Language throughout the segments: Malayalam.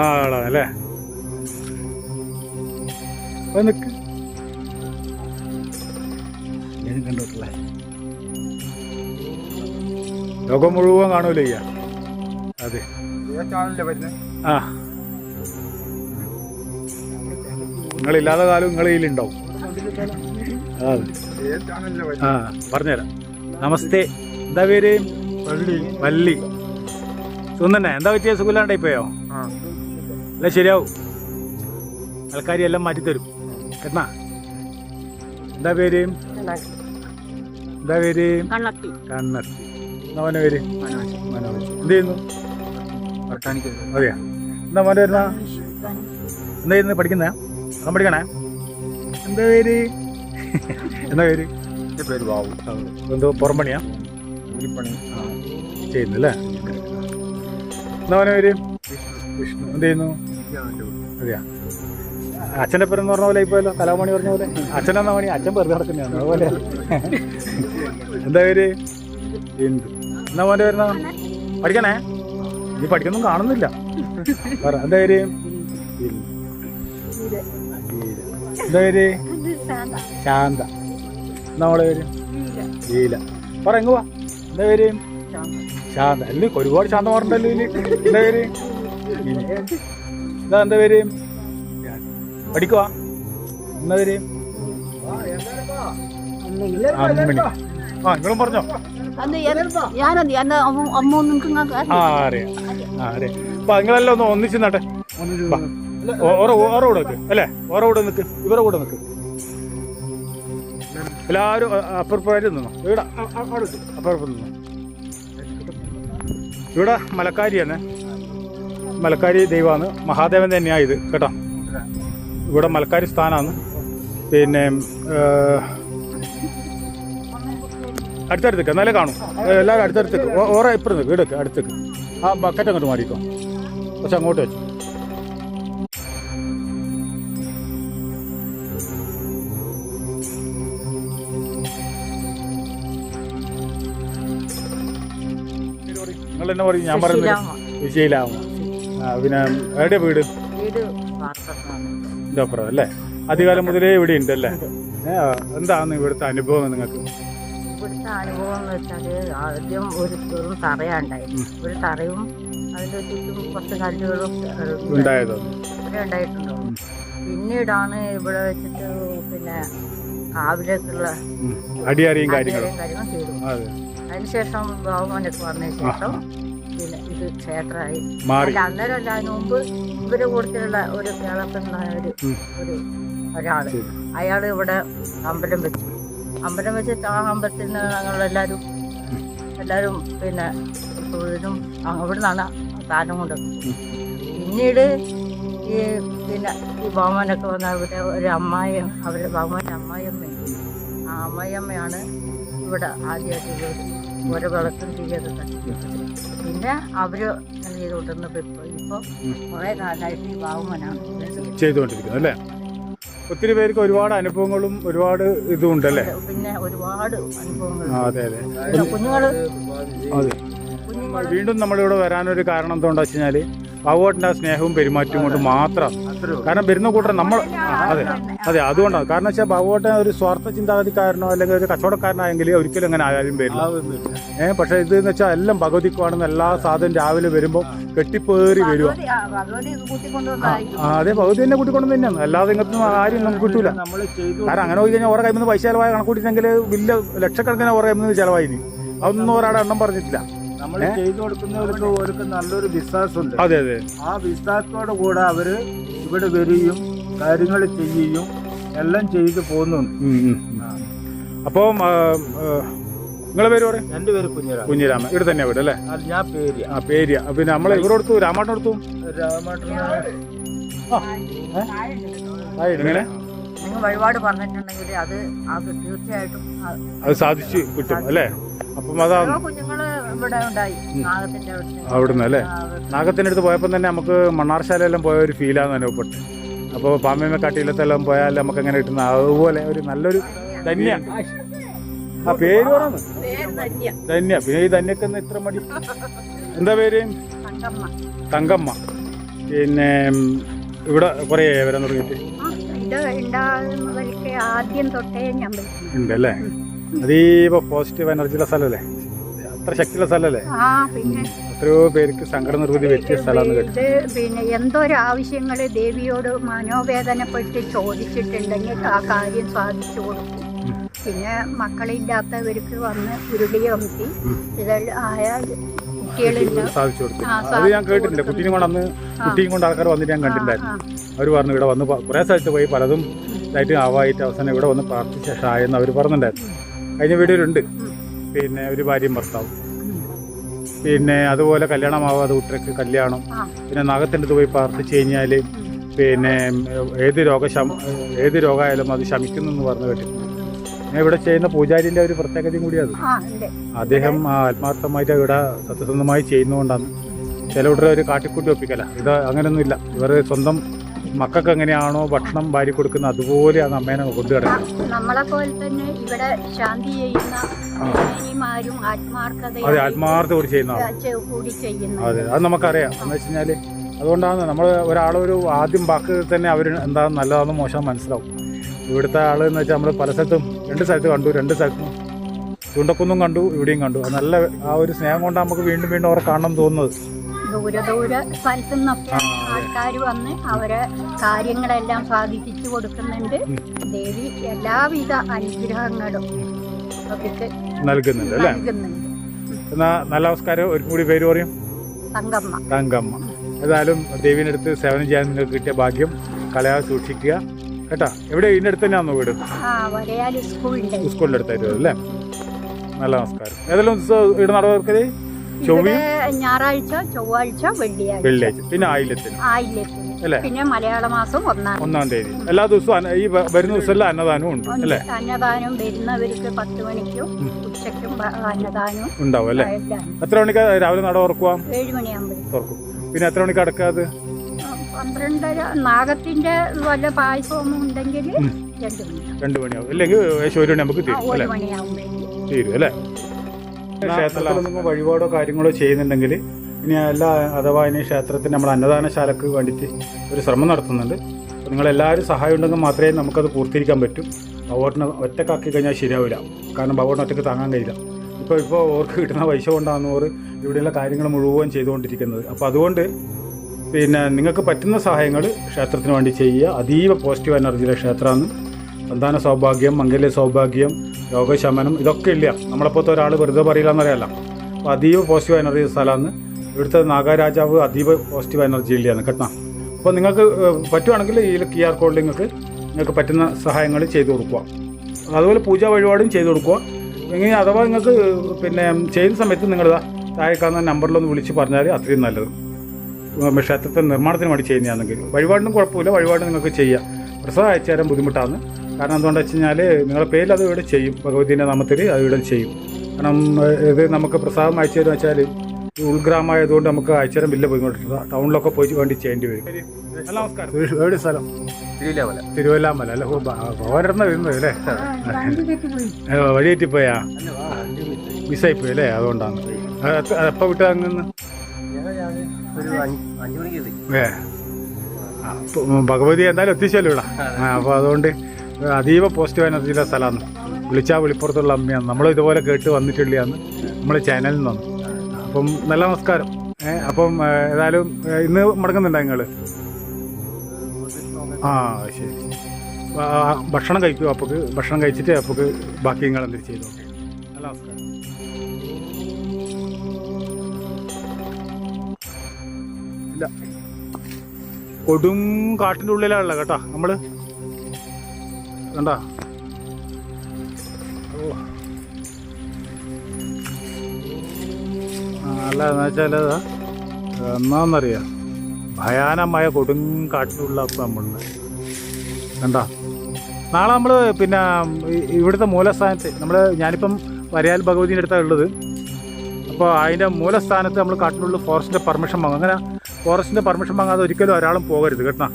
ആളാണല്ലേ. നിക്ക് കണ്ടിട്ടില്ലേ, ലോകം മുഴുവൻ കാണൂല. അതെ ആ, നിങ്ങളില്ലാത്ത കാലം നിങ്ങളെ കയ്യിലുണ്ടാവും. ആ പറഞ്ഞുതരാം. നമസ്തേ, എന്താ പേര്? വള്ളി. സുന്ദന്നെ, എന്താ പറ്റിയ? സുഖമില്ലാണ്ടായി പോയോ? അല്ല ശരിയാവും, ആൾക്കാർ എല്ലാം മാറ്റിത്തരും. എന്നാ എന്താ പേര്? എന്താ പേര്? കണ്ണത്തി. എന്താ മോനെ പേര്? മനോജ്. എന്ത് ചെയ്യുന്നു? അതെയാ. എന്താ മോനെ വരുന്ന? എന്താ ചെയ്യുന്നത്? പഠിക്കുന്ന? അതാ പഠിക്കണേ. എന്താ പേര്? എന്താ പേര്? എൻ്റെ പേര് ബാബു. എന്തോ പുറം പണിയാ? കൂലിപ്പണി ചെയ്യുന്നല്ലേ. എന്താ മോനെ പേര്? വിഷ്ണു. എന്ത് ചെയ്യുന്നു? അതെയാ. അച്ഛൻ്റെ പേരെന്ന് പറഞ്ഞ പോലെ ഇപ്പോഴല്ലോ, കലാമണി പറഞ്ഞ പോലെ. അച്ഛനെന്നാ മണി? അച്ഛൻ വെറുതെ നടക്കുന്നതാണ് അതുപോലെ. എന്താ പേര്? എന്ത്. എന്നാ മോൻ്റെ വരുന്ന? പഠിക്കണേ? നീ പഠിക്കൊന്നും കാണുന്നില്ല. പറ, എന്താ പേര്? എന്താ പേര്? ശാന്ത. എന്നാ മോളെ പേര്? ലീല. പറ, എങ്ങ് വാ. എന്താ പേര്? ശാന്ത. അല്ലേ ഒരുപാട് ശാന്തമാരുണ്ടല്ലോ ഇതില്. എന്താ പേര്? എന്താ എന്താ പേര്? പഠിക്കുവാ? എന്താ പേര്? അമ്മണി. ആ, നിങ്ങളും പറഞ്ഞോ. അറിയാം. അപ്പൊ നിങ്ങളെല്ലാം ഒന്ന് ഒന്നിച്ച് നട്ടെ. ഓരോ കൂടെ നിൽക്ക് അല്ലേ, ഓരോ കൂടെ നിൽക്ക്, ഇവരെ കൂടെ നിൽക്ക്. എല്ലാവരും അപ്പുറപ്പായിട്ട് നിന്നോ. ഇവിടെ അപ്പുറപ്പ് നിന്നോ. ഇവിടെ മലക്കാരിയാണ്, മലക്കാരി ദൈവമാണ്, മഹാദേവൻ തന്നെയാണ് ഇത് കേട്ടോ. ഇവിടെ മലക്കാരി സ്ഥാനമാണ്. പിന്നെ അടുത്തടുത്തേക്ക് എന്നാലേ കാണും. എല്ലാവരും അടുത്തടുത്തേക്ക്, ഓരോ ഇപ്പുറം നിൽക്കും. ഇടയ്ക്ക് അടുത്തേക്ക് ആ ബക്കറ്റ് അങ്ങോട്ട് മാറിക്കോ, പക്ഷെ അങ്ങോട്ട് വെച്ചു. നിങ്ങൾ എന്നാ പറയും? ഞാൻ പറയുന്നത് വിജയിലാവും. പിന്നെ എവിടെയാ വീട്? ഇതിൻ്റെ അപ്പുറം അല്ലേ. അധികാലം മുതലേ ഇവിടെ ഉണ്ട് അല്ലേ. എന്താണ് ഇവിടുത്തെ അനുഭവം നിങ്ങൾക്ക്? ഇവിടുത്തെ അനുഭവം എന്ന് വെച്ചാൽ ആദ്യം ഒരു വെറും തറയുണ്ടായിരുന്നു. ഒരു തറയും അതിൻ്റെ ചുറ്റും കുറച്ച് കല്ലുകളും ഉണ്ടായിട്ടുണ്ടോ. പിന്നീടാണ് ഇവിടെ വെച്ചിട്ട് പിന്നെ കാവിലേക്കുള്ള അടിയാറിയും കാര്യങ്ങളും ചെയ്തു. അതിനുശേഷം ഗവൺമെന്റ് വന്നതിന് ശേഷം പിന്നെ ഇത് ക്ഷേത്രമായി. അന്നേരമല്ല, അതിന് മുമ്പ് ഇവരെ കൂട്ടത്തിലുള്ള ഒരു കേരളത്തിലുണ്ടായ ഒരാള്, അയാള് ഇവിടെ അമ്പലം വെച്ചിട്ട് ആ അമ്പലത്തിൽ ഞങ്ങളെല്ലാവരും പിന്നെ തൊഴിലും അവിടെ നിന്നാണ് താരം കൊണ്ടത്. പിന്നീട് ഈ ബഹുമാനൊക്കെ വന്ന അവിടെ ഒരു അമ്മായിയും, അവരുടെ ബഹുമാൻ്റെ അമ്മായിയമ്മയും, ആ അമ്മായിയമ്മയാണ് ഇവിടെ ആദ്യമായിട്ട് ഓരോ വിളക്കും തീയൊക്കെ കത്തിക്കുന്നത്. പിന്നെ അവര് ചെയ്തുകൊണ്ടിരുന്നപ്പോൾ ഇപ്പോൾ കുറേ കാലമായിട്ട് ഈ ബഹുമാനാണ് ചെയ്തുകൊണ്ടിരിക്കുന്നത് അല്ലേ. ഒത്തിരി പേർക്ക് ഒരുപാട് അനുഭവങ്ങളും ഒരുപാട് ഇതും ഉണ്ടല്ലേ. പിന്നെ ഒരുപാട് അനുഭവങ്ങൾ. അതെ അതെ. വീണ്ടും നമ്മളിവിടെ വരാനൊരു കാരണം എന്താണെന്ന് വെച്ച് കഴിഞ്ഞാൽ ബാബുവേട്ടൻ്റെ ആ സ്നേഹവും പെരുമാറ്റവും കൊണ്ട് മാത്രം. കാരണം വരുന്ന കൂട്ടം നമ്മൾ അതെ അതുകൊണ്ടാണ്. കാരണം വെച്ചാൽ ബാബുവേട്ടൻ ഒരു സ്വാർത്ഥ ചിന്താഗതിക്കാരനോ അല്ലെങ്കിൽ ഒരു കച്ചവടക്കാരനായെങ്കിൽ ഒരിക്കലും അങ്ങനെ ആയാലും വരില്ല. പക്ഷെ ഇതെന്ന് വെച്ചാൽ എല്ലാം ഭഗവതിക്കുവാണെന്ന് എല്ലാ സാധനം രാവിലെ വരുമ്പോൾ കെട്ടിപ്പേറി വരുക. അതെ, ഭഗവതി തന്നെ കൂട്ടിക്കൊണ്ട് തന്നെയാണ്, അല്ലാതെ ഇങ്ങനത്തെ ആരും നമുക്ക് കിട്ടൂല. കാരണം അങ്ങനെ പോയി കഴിഞ്ഞാൽ ഓരോ കൈമിൽ നിന്ന് പൈസ ചിലവായ കണക്കൂട്ടിട്ടെങ്കിൽ വലിയ ലക്ഷക്കണക്കിന് ഓരോ കൈമിൽ നിന്ന് ചിലവായി. അതൊന്നും ഒരാടെ എണ്ണം പറഞ്ഞിട്ടില്ല. നമ്മൾ ചെയ്തു കൊടുക്കുന്നവർക്ക് അവർക്ക് നല്ലൊരു വിശ്വാസമുണ്ട്. അതെ അതെ. ആ വിശ്വാസത്തോടെ കൂടെ അവര് ഇവിടെ വരികയും കാര്യങ്ങൾ ചെയ്യുകയും എല്ലാം ചെയ്തു പോകുന്നുണ്ട്. അപ്പം നിങ്ങളെ പേര് പറയും? എൻ്റെ പേര് കുഞ്ഞിരാമൻ. ഇവിടെ തന്നെയാ വീട് അല്ലേ? ഞാൻ പേര് പേരിയ. പിന്നെ നമ്മളെ ഇവരോടത്തു രാമാട്ടനടുത്തു എങ്ങനെ നിങ്ങൾ വഴിപാട് പറഞ്ഞിട്ടുണ്ടെങ്കിൽ അത് തീർച്ചയായിട്ടും അത് സാധിച്ചു കിട്ടും അല്ലേ. അപ്പം അതാ കുഞ്ഞുങ്ങള് ഇവിടെ ഉണ്ടായി അവിടുന്ന് അല്ലേ. നാഗത്തിൻ്റെ അടുത്ത് പോയപ്പോൾ തന്നെ നമുക്ക് മണ്ണാർശാലയെല്ലാം പോയ ഒരു ഫീലാന്ന് അനുഭവപ്പെട്ടു. അപ്പോൾ പാമ്പേമ കാട്ടിയിലത്തെല്ലാം പോയാൽ നമുക്ക് എങ്ങനെ കിട്ടുന്ന അതുപോലെ ഒരു നല്ലൊരു ധന്യ. ആ പേര് പറഞ്ഞു ധന്യ. പിന്നെ ഈ ധന്യക്കെന്ന് ഇത്ര മടി? എന്താ പേര്? തങ്കമ്മ. പിന്നെ ഇവിടെ കുറേ വരാൻ തുടങ്ങിയിട്ട് ഇത് ഉണ്ടാകുന്നവർക്ക് ആദ്യം തൊട്ടേ ഞാൻ ഉണ്ടല്ലേ? അതീവ പോസിറ്റീവ് എനർജിയുള്ള സ്ഥലമല്ലേ? അത്ര ശക്തിയുള്ള സ്ഥലമല്ലേ? പിന്നെ എത്രയോ പേർക്ക് സങ്കട നിർവൃതി പറ്റിയ സ്ഥലമാണ് കേട്ടത്. ഇത് പിന്നെ എന്തൊരാവശ്യങ്ങൾ ദേവിയോട് മനോവേദനപ്പെട്ട് ചോദിച്ചിട്ടുണ്ടെങ്കിൽ ആ കാര്യം സാധിച്ചു കൊടുക്കും. പിന്നെ മക്കളില്ലാത്തവർക്ക് വന്ന് ഉരുളിയോ കുത്തി ഇതെല്ലാം ആയാൽ സാധിച്ചു കൊടുത്തു. അത് ഞാൻ കേട്ടിട്ടില്ല. കുട്ടീനെ കൊണ്ട് അന്ന് കുട്ടിയും കൊണ്ട് ആൾക്കാർ വന്നിട്ട് ഞാൻ കണ്ടിട്ടുണ്ടായിരുന്നു. അവർ പറഞ്ഞു ഇവിടെ വന്ന് കുറേ സ്ഥലത്ത് പോയി പലതും ഇതായിട്ട് ആവായിട്ട് അവസാനം ഇവിടെ വന്ന് പ്രാർത്ഥിച്ച ഷായെന്ന് അവർ പറഞ്ഞിട്ടുണ്ടായിരുന്നു. കഴിഞ്ഞ വീഡിയോയിലുണ്ട്. പിന്നെ ഒരു ഭാര്യയും ഭർത്താവും. പിന്നെ അതുപോലെ കല്യാണമാവാതെ കുട്ടികൾക്ക് കല്യാണം. പിന്നെ നാഗത്തിൻ്റെ പോയി പ്രാർത്ഥിച്ചു കഴിഞ്ഞാൽ പിന്നെ ഏത് രോഗമായാലും അത് ശമിക്കുന്നു എന്ന് പറഞ്ഞു കേട്ടിട്ടുണ്ട്. ഞാൻ ഇവിടെ ചെയ്യുന്ന പൂജാരിൻ്റെ ഒരു പ്രത്യേകതയും കൂടിയത് അദ്ദേഹം ആത്മാർത്ഥമായിട്ട് ഇവിടെ സത്യസന്ധമായി ചെയ്യുന്നതുകൊണ്ടാണ്. ചിലവിടെ ഒരു കാട്ടിക്കൂട്ടി ഒപ്പിക്കല. ഇത് അങ്ങനെയൊന്നുമില്ല. ഇവർ സ്വന്തം മക്കൾക്ക് എങ്ങനെയാണോ ഭക്ഷണം ഭാര്യ കൊടുക്കുന്നത് അതുപോലെയാണ് അമ്മേനെ കൊണ്ടു കിടക്കുന്നത്. നമ്മളെ പോലെ തന്നെ ഇവിടെ ശാന്തി ചെയ്യുന്ന അതെ, ആത്മാർത്ഥത്തോടെ ചെയ്യുന്ന അതെ, അത് നമുക്കറിയാം. എന്ന് വെച്ച് കഴിഞ്ഞാൽ അതുകൊണ്ടാണ് നമ്മൾ ഒരാളൊരു ആദ്യം വാക്ക് തന്നെ അവർ എന്താണെന്ന് നല്ലതാണെന്ന് മോശം മനസ്സിലാവും. ഇവിടുത്തെ ആൾ എന്ന് വെച്ചാൽ നമ്മൾ പല സ്ഥലത്തും 2 സ്ഥലത്ത് കണ്ടു. 2 സ്ഥലത്തും ചുണ്ടക്കുന്നും കണ്ടു, ഇവിടെയും കണ്ടു. അത് നല്ല ആ ഒരു സ്നേഹം കൊണ്ടാണ് നമുക്ക് വീണ്ടും വീണ്ടും അവരെ കാണണം തോന്നുന്നത്. ദൂര സ്ഥലത്തു നിന്നൊക്കെ ആൾക്കാർ വന്ന് അവരെ കാര്യങ്ങളെല്ലാം സാധിപ്പിച്ചു കൊടുക്കുന്നുണ്ട്. ദേവി എല്ലാവിധ അനുഗ്രഹങ്ങളും അവർക്ക് നൽകുന്നുണ്ട് അല്ലേ? എന്നാ നല്ല നമസ്കാരം. ഒരു കൂടി പേര് പറയും. തങ്കമ്മ. ഏതായാലും ദേവീൻ്റെ അടുത്ത് സേവനം ചെയ്യാൻ നിങ്ങൾക്ക് കിട്ടിയ ഭാഗ്യം കളയാതെ സൂക്ഷിക്കുക കേട്ടാ. എവിടെ ഇതിൻ്റെ അടുത്ത് തന്നെയാണോ വീട്? സ്കൂളിൻ്റെ അടുത്തായിട്ട് വരും അല്ലേ? നല്ല നമസ്കാരം. ഏതെല്ലാം ഇവിടെ നടവർക്കല്? ഞായറാഴ്ച, ചൊവ്വാഴ്ച, വെള്ളിയാഴ്ച. പിന്നെ ആയില്യത്തിന് അല്ലേ? പിന്നെ മലയാള മാസം 1-ാം തീയതി. എല്ലാ ദിവസവും ഈ വരുന്ന ദിവസമെല്ലാം അന്നദാനവും ഉണ്ട് അല്ലേ? അന്നദാനം വരുന്നവർക്ക് 10 മണിക്കും ഉച്ചയ്ക്കും അന്നദാനവും ഉണ്ടാവും അല്ലേ? എത്ര മണിക്ക് രാവിലെ നട തുറക്കുക? 7 മണിയാകുമ്പോൾ തുറക്കും. പിന്നെ എത്ര മണിക്ക് അടക്കാത്? 12:30. നാഗത്തിന്റെ വല്ല പായസമൊന്നും ഉണ്ടെങ്കിൽ 2 മണിയാവും. ഇല്ലെങ്കിൽ 1 മണിയാകുമ്പോൾ തീരും അല്ലേ? ക്ഷേത്രത്തിൽ നിങ്ങൾ വഴിപാടോ കാര്യങ്ങളോ ചെയ്യുന്നുണ്ടെങ്കിൽ ഇനി അഥവാ ഇനി ക്ഷേത്രത്തിന് നമ്മൾ അന്നദാനശാലക്ക് വേണ്ടിയിട്ട് ഒരു ശ്രമം നടത്തുന്നുണ്ട്. അപ്പോൾ നിങ്ങളെല്ലാവരും സഹായം ഉണ്ടെങ്കിൽ മാത്രമേ നമുക്കത് പൂർത്തീകരിക്കാൻ പറ്റൂ. ഭഗവട്ടിനെ ഒറ്റക്കാക്കി കഴിഞ്ഞാൽ ശരിയാവില്ല. കാരണം ഭഗവട്ടിനെ ഒറ്റക്ക് താങ്ങാൻ കഴിയില്ല. ഇപ്പോൾ ഓർക്ക് കിട്ടുന്ന പൈസ കൊണ്ടാണ് ഓർ ഇവിടെയുള്ള കാര്യങ്ങൾ മുഴുവൻ ചെയ്തുകൊണ്ടിരിക്കുന്നത്. അപ്പോൾ അതുകൊണ്ട് പിന്നെ നിങ്ങൾക്ക് പറ്റുന്ന സഹായങ്ങൾ ക്ഷേത്രത്തിന് വേണ്ടി ചെയ്യുക. അതീവ പോസിറ്റീവ് എനർജിയുടെ ക്ഷേത്രമാണ്. സന്താന സൗഭാഗ്യം, മംഗല്യ സൗഭാഗ്യം, രോഗശമനം ഇതൊക്കെ ഇല്ല. നമ്മളെപ്പോഴത്തെ ഒരാൾ വെറുതെ പറയില്ല എന്നറിയാമല്ല. അപ്പോൾ അതീവ പോസിറ്റീവ് എനർജി സ്ഥലമാണ്. ഇവിടുത്തെ നാഗരാജാവ് അതീവ പോസിറ്റീവ് എനർജി ഇല്ലയാണ് കേട്ടോ. അപ്പോൾ നിങ്ങൾക്ക് പറ്റുവാണെങ്കിൽ ഈ QR കോഡിൽ നിങ്ങൾക്ക് പറ്റുന്ന സഹായങ്ങൾ ചെയ്തു കൊടുക്കുക. അതുപോലെ പൂജാ വഴിപാടും ചെയ്തു കൊടുക്കുക. ഇങ്ങനെ അഥവാ നിങ്ങൾക്ക് പിന്നെ ചെയ്യുന്ന സമയത്ത് നിങ്ങൾ താഴെ കാണുന്ന നമ്പറിലൊന്ന് വിളിച്ച് പറഞ്ഞാൽ അത്രയും നല്ലത്. ക്ഷേത്രത്തെ നിർമ്മാണത്തിന് വേണ്ടി ചെയ്യുന്നതാണെങ്കിൽ വഴിപാടിനും കുഴപ്പമില്ല. വഴിപാട് നിങ്ങൾക്ക് ചെയ്യാം. പ്രസാദം അയച്ചു തരാൻ ബുദ്ധിമുട്ടാണ്. കാരണം എന്തുകൊണ്ടെന്ന് വെച്ച് കഴിഞ്ഞാൽ നിങ്ങളുടെ പേരിൽ അത് ഇവിടെ ചെയ്യും. ഭഗവതിൻ്റെ നാമത്തിൽ അത് ഇവിടെ ചെയ്യും. കാരണം ഇത് നമുക്ക് പ്രസാദം അയച്ചു തരുമെന്ന് വെച്ചാൽ ഈ ഉൾഗ്രാമമായതുകൊണ്ട് നമുക്ക് അയച്ചു തരാൻ വലിയ ബുദ്ധിമുട്ടില്ല. ടൗണിലൊക്കെ പോയി വേണ്ടി ചെയ്യേണ്ടി വരും. നമസ്കാരം. എവിടെ സ്ഥലം? തിരുവല്ലാമല അല്ലേ? ഓരോരുന്ന വരുന്നത് അല്ലേ? വഴിയേറ്റിപ്പോയാ മിസ്സായിപ്പോയി അല്ലേ? അതുകൊണ്ടാണ്. എപ്പോൾ വിട്ടാ അങ്ങനെ? ഭഗവതി എന്തായാലും എത്തിച്ചല്ലോ ഇവിടെ. അപ്പോൾ അതുകൊണ്ട് അതീവ പോസിറ്റീവ് എനർജിയുള്ള സ്ഥലമാണ്. വിളിച്ചാൽ വിളിപ്പുറത്തുള്ള അമ്മയാണ്. നമ്മൾ ഇതുപോലെ കേട്ട് വന്നിട്ടുള്ളതാണ് നമ്മൾ ചാനലിൽ നിന്ന്. അപ്പം നല്ല നമസ്കാരം. അപ്പം ഏതായാലും ഇന്ന് മടങ്ങുന്നുണ്ടോ നിങ്ങൾ? ശരി. ഭക്ഷണം കഴിക്കും. അപ്പോൾ ഭക്ഷണം കഴിച്ചിട്ട് അപ്പോൾ ബാക്കി നിങ്ങൾ എന്തെങ്കിലും ചെയ്തു. നല്ല നമസ്കാരം. ഇല്ല, കൊടും കാട്ടിൻ്റെ ഉള്ളിലാണല്ലോ കേട്ടോ നമ്മൾ. കണ്ടാ? അല്ല എന്ന് വെച്ചാൽ എന്നാന്നറിയാം, ഭയാനമായ കൊടും കാട്ടിലുള്ള നമ്മളുണ്ട്. കണ്ടാ? നാളെ നമ്മൾ പിന്നെ ഇവിടുത്തെ മൂലസ്ഥാനത്ത് ഞാനിപ്പം വരയാൽ ഭഗവതിൻ്റെ അടുത്താണ് ഉള്ളത്. അപ്പോൾ അതിൻ്റെ മൂലസ്ഥാനത്ത് നമ്മൾ കാട്ടിനുള്ളിൽ ഫോറസ്റ്റിൻ്റെ പെർമിഷൻ വാങ്ങും. അങ്ങനെ ഫോറസ്റ്റിൻ്റെ പെർമിഷൻ വാങ്ങാതെ ഒരിക്കലും ഒരാളും പോകരുത് കേട്ടോ.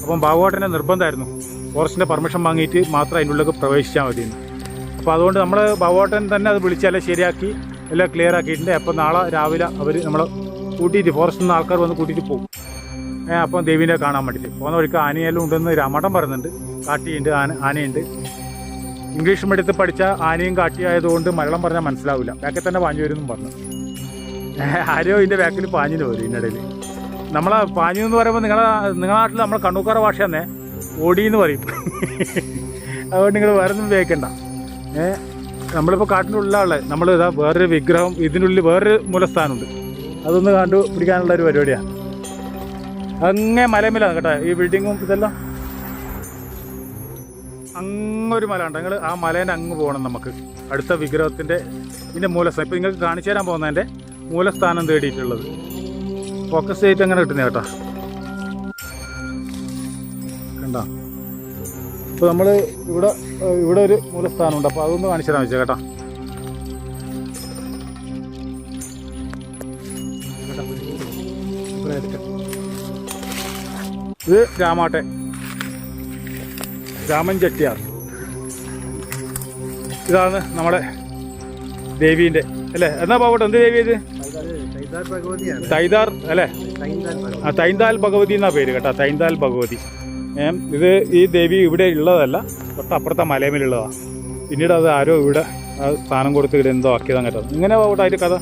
അപ്പം ഭാഗവട്ടനെ നിർബന്ധമായിരുന്നു ഫോറസ്റ്റിൻ്റെ പെർമിഷൻ വാങ്ങിയിട്ട് മാത്രം അതിൻ്റെ ഉള്ളിലേക്ക് പ്രവേശിച്ചാൽ മതിയെന്ന്. അപ്പോൾ അതുകൊണ്ട് നമ്മൾ ഭാഗവട്ടൻ തന്നെ അത് വിളിച്ചാലേ ശരിയാക്കി എല്ലാം ക്ലിയർ ആക്കിയിട്ടുണ്ട്. അപ്പോൾ നാളെ രാവിലെ അവർ നമ്മൾ കൂട്ടിയിട്ട് ഫോറസ്റ്റിൽ നിന്ന് ആൾക്കാർ വന്ന് കൂട്ടിയിട്ട് പോകും. അപ്പം ദേവീനെ കാണാൻ വേണ്ടിയിട്ട് പോകുന്ന വഴിക്ക് ആനയെല്ലാം ഉണ്ടെന്ന് രാമടം പറയുന്നുണ്ട്. കാട്ടിയുണ്ട്, ആനയുണ്ട്. ഇംഗ്ലീഷ് മീഡിയത്തിൽ പഠിച്ച ആനയും കാട്ടിയായതുകൊണ്ട് മലയാളം പറഞ്ഞാൽ മനസ്സിലാവില്ല. ബാക്കിൽ തന്നെ പാഞ്ഞു വരുമെന്നും പറഞ്ഞു. ആരോ ഇതിൻ്റെ ബാക്കിൽ പാഞ്ഞിന് വരും ഇതിനിടയിൽ. നമ്മളെ പാഞ്ഞു എന്ന് പറയുമ്പോൾ നിങ്ങളുടെ നാട്ടിൽ നമ്മൾ കണ്ണൂക്കാറ ഭാഷ തന്നെ ഓടിയെന്ന് പറയും. അതുകൊണ്ട് നിങ്ങൾ വേറെ ഒന്നും ഉപയോഗിക്കണ്ട. നമ്മളിപ്പോൾ കാട്ടിൻ്റെ ഉള്ളിലുള്ള നമ്മൾ ഇതാ വേറൊരു വിഗ്രഹം, ഇതിനുള്ളിൽ വേറൊരു മൂലസ്ഥാനമുണ്ട്. അതൊന്ന് കണ്ടു പിടിക്കാനുള്ള ഒരു പരിപാടിയാണ്. അങ്ങേ മലമിലാണ് കേട്ടോ ഈ ബിൽഡിങ്ങും ഇതെല്ലാം. അങ്ങൊരു മല ഉണ്ട്. നിങ്ങൾ ആ മലേൻ്റെ അങ്ങ് പോകണം നമുക്ക്. അടുത്ത വിഗ്രഹത്തിൻ്റെ ഇതിൻ്റെ മൂലസ്ഥാനം ഇപ്പോൾ നിങ്ങൾക്ക് കാണിച്ചു തരാൻ പോകുന്നതിൻ്റെ മൂലസ്ഥാനം തേടിയിട്ടുള്ളത്. ഫോക്കസ് ചെയ്തിട്ട് അങ്ങനെ കിട്ടുന്നത് കേട്ടോ. കണ്ടോ? അപ്പോൾ നമ്മൾ ഇവിടെ ഒരു മൂലസ്ഥാനമുണ്ട്. അപ്പോൾ അതൊന്ന് കാണിച്ചു തരാൻ വെച്ചാൽ കേട്ടോ. ഇത് രാമൻ ചെട്ടിയാർ. ഇതാണ് നമ്മുടെ ദേവീൻ്റെ അല്ലേ? എന്നാ പോകട്ടെ, എന്ത് ദേവി ഇത്? തൈതാർ അല്ലേ? തൈന്താൽ ഭഗവതി എന്നാ പേര് കേട്ടോ. തൈന്താൽ ഭഗവതി. ഇത് ഈ ദേവി ഇവിടെ ഉള്ളതല്ല, തൊട്ടപ്പുറത്തെ മലയമേലുള്ളതാണ്. പിന്നീട് അത് ആരോ ഇവിടെ സ്ഥാനം കൊടുത്ത് ഇവിടെ എന്തോ ആക്കിയതാണ് കേട്ടോ. ഇങ്ങനെ പോകട്ടെ അതിൻ്റെ കഥ.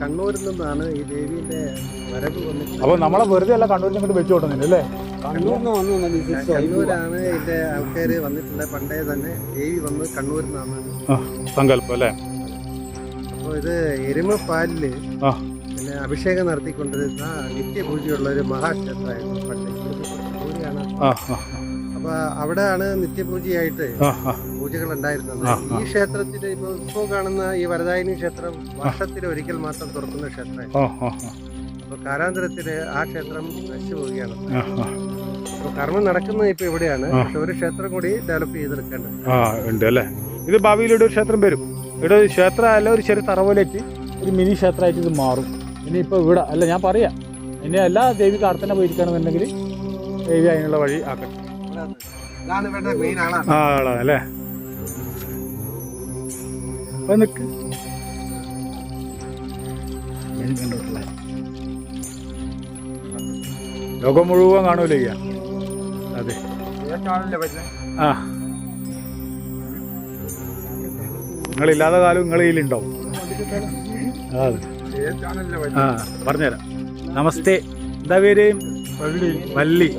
കണ്ണൂരിൽ നിന്നാണ് ഈ ദേവിയുടെ വരവ് വന്നിട്ട്. അപ്പോൾ നമ്മളെ വെറുതെ അല്ല കണ്ണൂരിൽ നിന്ന് വെച്ചു കൊടുക്കുന്നില്ല അല്ലേ? കണ്ണൂരാണ് ഇതിന്റെ ആൾക്കാർ വന്നിട്ടുള്ള. പണ്ടേ തന്നെ ദേവി വന്ന് കണ്ണൂരിൽ നിന്നാണ് സങ്കല്പം അല്ലേ? അപ്പോൾ ഇത് എരുമപ്പാലില് പിന്നെ അഭിഷേകം നടത്തിക്കൊണ്ടിരുന്ന നിത്യപൂജയുള്ള ഒരു മഹാക്ഷേത്രമായിരുന്നു പണ്ട്. അപ്പൊ അവിടെയാണ് നിത്യപൂജയായിട്ട് പൂജകൾ ഉണ്ടായിരുന്നത്. ഈ ക്ഷേത്രത്തിൽ ഇപ്പോ കാണുന്ന ഈ വരദായിനി ക്ഷേത്രം വർഷത്തിൽ ഒരിക്കൽ മാത്രം തുറക്കുന്ന ക്ഷേത്രമായിരുന്നു. അപ്പൊ കാലാന്തരത്തില് ആ ക്ഷേത്രം നശിച്ചു പോവുകയാണ്. അപ്പൊ കർമ്മം നടക്കുന്നത് ഇപ്പൊ ഇവിടെയാണ്. പക്ഷെ ഒരു ക്ഷേത്രം കൂടി ഡെവലപ്പ് ചെയ്തെടുക്കേണ്ടത് ഉണ്ട് അല്ലേ? ഇത് ഭാവിയിലൂടെ ഒരു ക്ഷേത്രം വരും. ഇവിടെ ഒരു ക്ഷേത്രം അല്ല, ഒരു ചെറിയ തറവിലേക്ക് ഒരു മിനി ക്ഷേത്രമായിട്ട് ഇത് മാറും. ഇനിയിപ്പോൾ ഇവിടെ അല്ല, ഞാൻ പറയാം, ഇനി എല്ലാ ദേവി കാർത്തന്നെ പോയിരിക്കണമെന്നുണ്ടെങ്കിൽ ദേവി അതിനുള്ള വഴി ആക്കട്ടെ. ആളാണല്ലേ? അപ്പൊ നിക്ക് ലോകം മുഴുവൻ കാണൂലേ? അതെ. ആ, നിങ്ങളില്ലാത്ത കാലം നിങ്ങൾ ഇതിലുണ്ടാവും. അതെ. ആ, പറഞ്ഞുതരാം. നമസ്തേ. എന്താ പേര്? വള്ളി.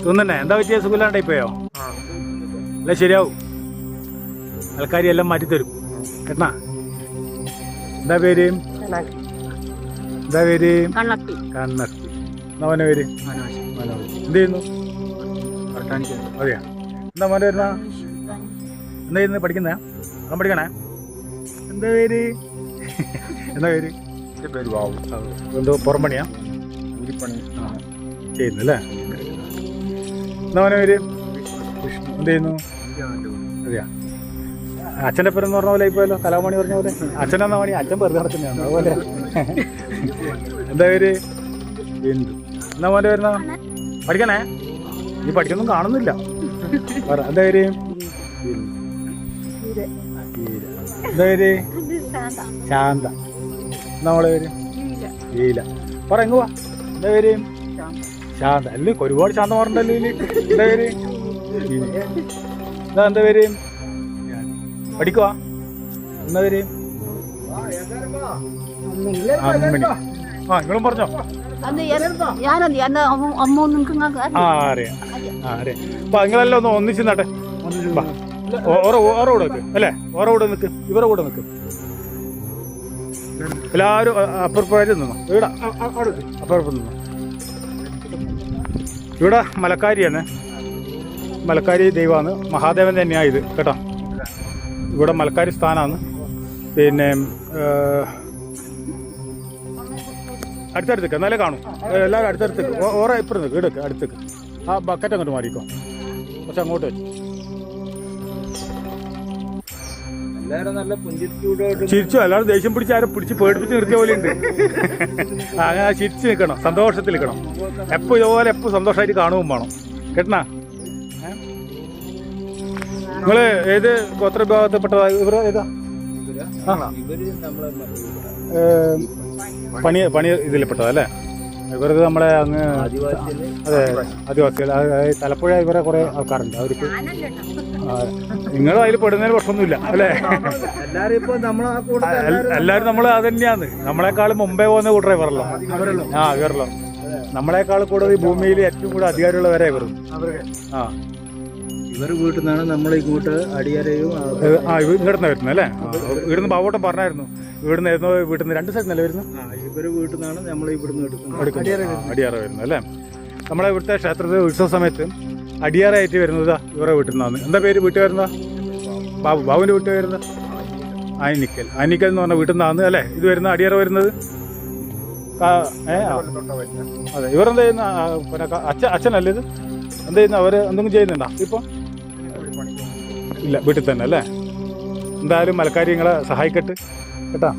തോന്നന്നെ എന്താ പറ്റിയ? സുഖമില്ലാണ്ടായിപ്പോയോ? അല്ല ശരിയാവും, ആൾക്കാർ എല്ലാം മാറ്റിത്തരും കേട്ടാ. എന്താ പേര്? എന്താ പേര്? കണ്ണത്തി. എന്താ മോനെ പേര്? എന്ത് ചെയ്യുന്നു? അതെയാ. എന്താ മോനെ വരുന്ന? എന്താ ചെയ്യുന്നത്? പഠിക്കുന്ന? അവൻ പഠിക്കണേ? എന്താ പേര്? എന്താ പേര്? എൻ്റെ പേര് ബാബു. എന്തോ പുറംപണിയാ? കൂലിപ്പണി ചെയ്യുന്നല്ലേ? എന്താ മോനെ പേര്? വിഷ്ണു. എന്ത് ചെയ്യുന്നു? അതെയാ. അച്ഛൻ്റെ പേരെന്ന് പറഞ്ഞ പോലെ ഇപ്പോഴല്ലോ, കലാമണി പറഞ്ഞ പോലെ. അച്ഛനെന്നാ മണി? അച്ഛൻ വെറുതെ നടക്കുന്നതാണ് അതുപോലെ. എന്താ പേര്? ബിന്ദു. എന്നാ മോൻ്റെ വരുന്ന? പഠിക്കണേ? നീ പഠിക്കൊന്നും കാണുന്നില്ല. എന്താ പേര്? എന്താ പേര്? ശാന്ത. എന്നാ മോളെ പേര്? ലീല. പറ എങ്ങ് വാ. എന്താ പേര്? ശാന്ത. അല്ലേ ഒരുപാട് ശാന്തമാരുണ്ടല്ലോ ഇതില്. എന്താ പേര്? എന്താ പേര്? പഠിക്കുവാ? എന്താ പേര്? അമ്മിണി. ആ, നിങ്ങളും പറഞ്ഞോ. അറിയാം. അപ്പൊ നിങ്ങളെല്ലാം ഒന്ന് ഒന്നിച്ച് നട്ടെ. ഓരോ കൂടെ നിൽക്ക് അല്ലേ? ഓരോ കൂടെ നിൽക്ക്, ഇവരെ കൂടെ നിൽക്ക്. എല്ലാവരും അപ്പുറപ്പായിട്ട് നിന്നോ. ഇവിടെ അപ്പുറപ്പം നിന്നോ. ഇവിടെ മലക്കാരിയാണ്. മലക്കാരി ദൈവമാണ്. മഹാദേവൻ തന്നെയാണ് ഇത് കേട്ടോ. ഇവിടെ മലക്കാരി സ്ഥാനമാണ്. പിന്നെ അടുത്തടുത്തേക്ക് എന്നാലേ കാണും. എല്ലാവരും അടുത്തടുത്തേക്ക്. ഓരോ ഇപ്പുറം നിൽക്ക്. ഇടക്ക് അടുത്തേക്ക്. ആ ബക്കറ്റ് അങ്ങോട്ട് മാറിക്കോ. പക്ഷെ അങ്ങോട്ട് വെച്ചു. ചിരിച്ചു. എല്ലാവരും ദേഷ്യം പിടിച്ച് ആരും പിടിച്ച് പേടിപ്പിച്ച് നിർത്തിയ പോലെ ഉണ്ട്. അങ്ങനെ ചിരിച്ച് നിൽക്കണം, സന്തോഷത്തിൽ നിൽക്കണം. എപ്പോൾ ഇതുപോലെ എപ്പോൾ സന്തോഷമായിട്ട് കാണുകയും വേണം കേട്ടണ. നിങ്ങൾ ഏത് ഗോത്ര വിഭാഗത്തിൽപ്പെട്ടതാ? ഇവർ ഏതാ? പണി ഇതിൽപ്പെട്ടതല്ലേ? ഇവർക്ക് നമ്മളെ അങ്ങ് അതെ ആദിവാസികൾ തലപ്പുഴ ഇവരെ കുറെ ആൾക്കാരുണ്ട്. അവർക്ക് നിങ്ങളും അതിൽ പെടുന്നതിന് പ്രശ്നമൊന്നുമില്ല അല്ലേ? എല്ലാരും ഇപ്പൊ നമ്മളെ എല്ലാവരും നമ്മൾ അത് തന്നെയാണ്. നമ്മളെക്കാളും മുമ്പേ പോകുന്ന കൂട്ടറേ ഇവരല്ലോ. നമ്മളെക്കാൾ കൂടുതൽ ഈ ഭൂമിയിൽ ഏറ്റവും കൂടുതൽ അധികാരമുള്ളവരെ ഇവർ. ഇവർ വീട്ടിൽ നിന്നാണ് നമ്മൾ ഇങ്ങോട്ട് അടിയറയും ഇങ്ങോട്ട് വരുന്നത് അല്ലേ? ഇവിടുന്ന് ബാബോട്ടം പറഞ്ഞായിരുന്നു വീട്ടിൽ നിന്ന് 2 സ്ഥലത്തല്ലേ വരുന്നത്? ഇവര് വീട്ടിൽ നിന്നാണ് നമ്മൾ ഇവിടുന്ന് അടിയാറ വരുന്നത് അല്ലേ? നമ്മളെ ഇവിടുത്തെ ക്ഷേത്രത്തിൽ ഉത്സവ സമയത്ത് അടിയാറായിട്ട് വരുന്നത് ഇവരെ വീട്ടിൽ നിന്നാണ്. എന്താ പേര് വീട്ടിൽ വരുന്നത്? ബാബുവിൻ്റെ വീട്ടിൽ വരുന്നത് ആനിക്കൽ എന്ന് പറഞ്ഞ വീട്ടിൽ നിന്നാണ് അല്ലേ ഇത് വരുന്നത്, അടിയാറ വരുന്നത്? അതെ. ഇവരെന്താ ചെയ്യുന്ന? പിന്നെ അച്ഛനല്ലേ ഇത്? എന്താ ചെയ്യുന്ന? അവർ എന്തെങ്കിലും ചെയ്യുന്നുണ്ടോ ഇപ്പോൾ? ഇല്ല, വീട്ടിൽ തന്നെ അല്ലേ? എന്തായാലും മലക്കാരി നിങ്ങളെ സഹായിക്കട്ടെ കേട്ടോ.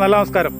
നല്ല നമസ്കാരം.